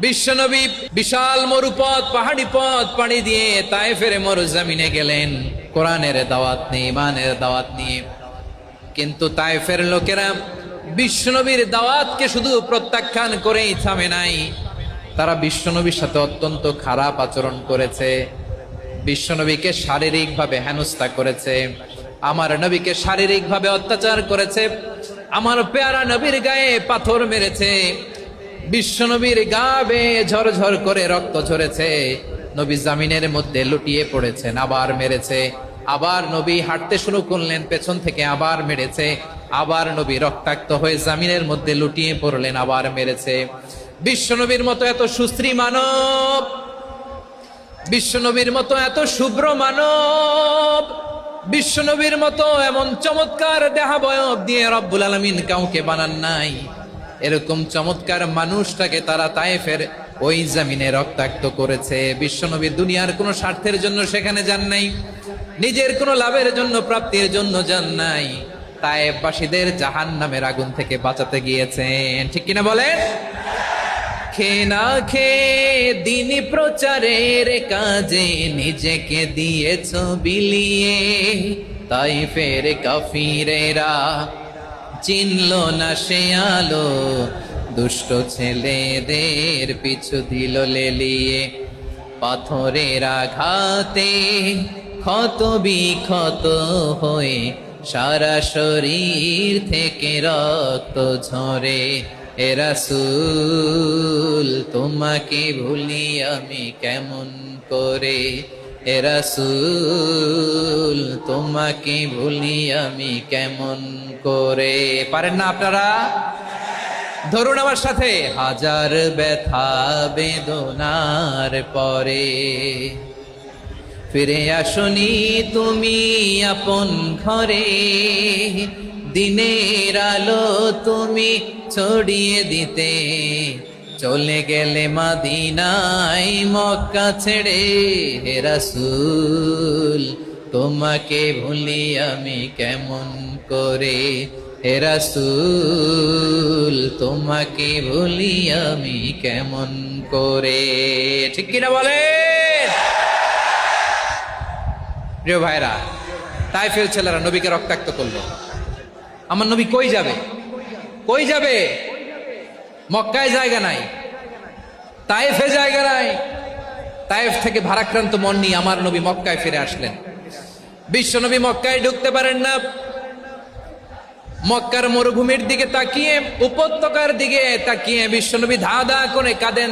বিশ্বনবী বিশাল মরুপথ পাহাড়ি পথ পাড়ি দিয়ে তায়েফের মরুজমিনে গেলেন কোরআনের দাওয়াত নিয়ে, ইমানের দাওয়াত নিয়ে। কিন্তু তায়েফের লোকেরা বিশ্বনবীর দাওয়াতকে শুধু প্রত্যাখ্যান করেই থামে নাই, তারা বিশ্বনবীর সাথে অত্যন্ত খারাপ আচরণ করেছে। বিশ্বনবীকে শারীরিকভাবে হেনস্থা করেছে, আমার নবীকে শারীরিকভাবে অত্যাচার করেছে, আমার পেয়ারা নবীর গায়ে পাথর মেরেছে, বিশ্বনবীর গা বেয়ে ঝরঝর করে রক্ত ঝরেছে, নবী জামিনের মধ্যে লুটিয়ে পড়েছেন, আবার মেরেছে, আবার নবী হাঁটতে শুরু করলেন, পেছন থেকে আবার মেরেছে, আবার নবী রক্তাক্ত হয়ে জামিনের মধ্যে লুটিয়ে পড়লেন, আবার মেরেছে। বিশ্বনবীর মতো এত সুশ্রী মানব, বিশ্বনবীর মতো এত শুভ্র মানব, বিশ্বনবীর মতো এমন চমৎকার দেহাবয়ব দিয়ে রব্বুল আলামিন কাউকে বানান নাই। এরকম চমৎকার মানুষটাকে তারা তায়েফের ওই জমিনে রক্তাক্ত করেছে। বিশ্বনবী দুনিয়ার কোনো স্বার্থের জন্য সেখানে যান নাই, নিজের কোনো লাভের জন্য, প্রাপ্তির জন্য যান নাই, তায়েফবাসীদের জাহান্নামের আগুন থেকে বাঁচাতে গিয়েছেন। ঠিক কিনা বলেন? খেয়ে না খেয়ে দিনী প্রচারের কাজে নিজেকে দিয়েছ বিলিয়ে, তায়েফের কাফিরেরা চিনল না সে আলো, দুষ্ট ছেলেদের পিছু দিল লেলিয়ে, পাথরের আঘাতে ক্ষত বিক্ষত হয়ে সারা শরীর থেকে রক্ত ঝরে। এ রাসূল তোমাকে ভুলি আমি কেমন করে, এ রাসূল তোমাকে ভুলি আমি কেমন করে। পারেন না আপনারা? ধরুন আমার সাথে, হাজার ব্যথা বেদনার পরে ফিরে আসনি তুমি আপন ঘরে, দিনের আলো তুমি ছড়িয়ে দিতে চলে গেলে মদিনায় মক্কা ছেড়ে। হে রাসূল তোমাকে ভুলি আমি কেমন করে, হে রাসূল তোমাকে ভুলি আমি কেমন করে। ঠিক কিনা বলে? প্রিয় ভাইরা, তায়েফের ছেলেরা নবীকে রক্তাক্ত করলো। আমার নবী কই যাবে? কই যাবে? মক্কায় জায়গা নাই, তায়েফে জায়গা নাই। তায়েফ থেকে ভারাক্রান্ত মন নিয়ে আমার নবী মক্কায় ফিরে আসলেন। বিশ্ব নবী মক্কায় ঢুকতে পারেন না। মক্কার মরুভূমির দিকে তাকিয়ে, উপত্যকার দিকে তাকিয়ে বিশ্বনবী ধা ধা করে কাঁদেন।